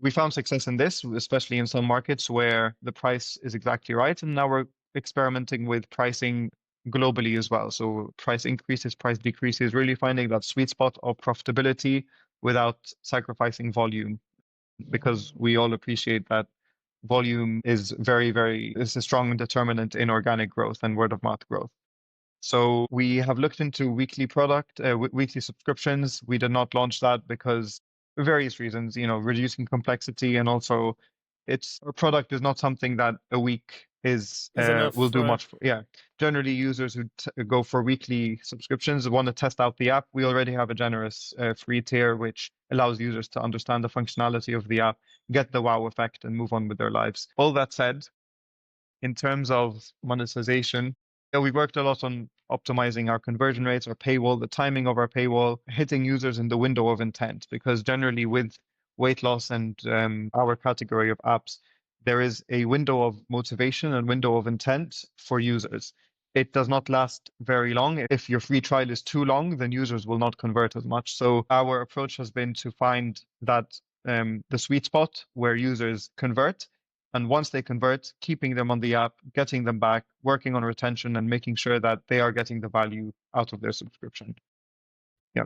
we found success in this, especially in some markets where the price is exactly right. And now we're experimenting with pricing globally as well. So price increases, price decreases, really finding that sweet spot of profitability without sacrificing volume, because we all appreciate that volume is is a strong determinant in organic growth and word of mouth growth. So we have looked into weekly subscriptions. We did not launch that because for various reasons, reducing complexity, and also our product is not something that a week Is enough, will do right? much for. Yeah, generally users who go for weekly subscriptions want to test out the app. We already have a generous free tier which allows users to understand the functionality of the app, get the wow effect, and move on with their lives. All that said, in terms of monetization, yeah, we worked a lot on optimizing our conversion rates, our paywall, the timing of our paywall, hitting users in the window of intent, because generally with weight loss and our category of apps, there is a window of motivation and window of intent for users. It does not last very long. If your free trial is too long, then users will not convert as much. So our approach has been to find that the sweet spot where users convert. And once they convert, keeping them on the app, getting them back, working on retention, and making sure that they are getting the value out of their subscription. Yeah.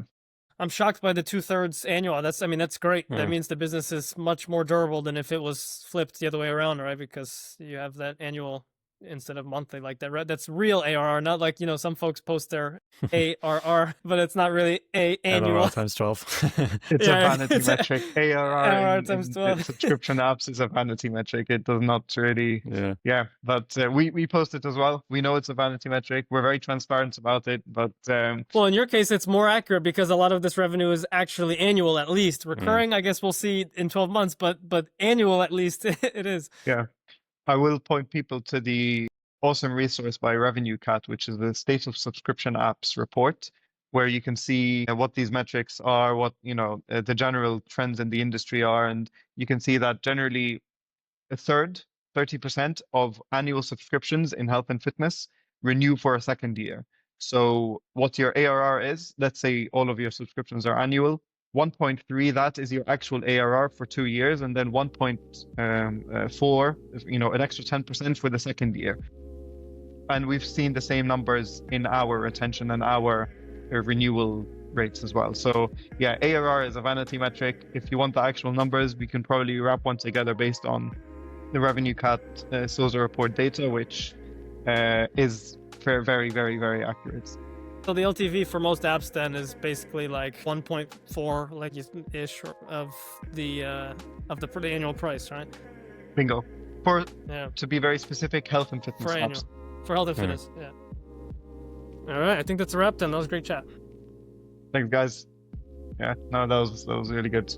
I'm shocked by the 2/3 annual. That's great. That means the business is much more durable than if it was flipped the other way around, right? Because you have that annual instead of monthly, like that. That's real ARR, not like, some folks post their ARR, but it's not really annual. ARR times 12. It's a vanity metric. ARR times in 12. subscription apps is a vanity metric. It does not really. Yeah. But we post it as well. We know it's a vanity metric. We're very transparent about it. But well, in your case, it's more accurate because a lot of this revenue is actually annual, at least. Recurring, I guess we'll see in 12 months, but annual, at least, it is. Yeah. I will point people to the awesome resource by Revenue Cat, which is the State of Subscription Apps report, where you can see what these metrics are, what the general trends in the industry are, and you can see that generally a third, 30% of annual subscriptions in health and fitness renew for a second year. So what your ARR is, let's say all of your subscriptions are annual, 1.3, that is your actual ARR for 2 years, and then 1.4, an extra 10% for the second year. And we've seen the same numbers in our retention and our renewal rates as well. So yeah, ARR is a vanity metric. If you want the actual numbers, we can probably wrap one together based on the Revenue Cat SOZA report data, which is very, very, very accurate. So the LTV for most apps then is basically like 1.4, like ish of the annual price, right? Bingo. To be very specific, health and fitness for apps. Annual. For health and fitness, yeah. All right, I think that's a wrap then. That was a great chat. Thanks, guys. Yeah, no, that was really good.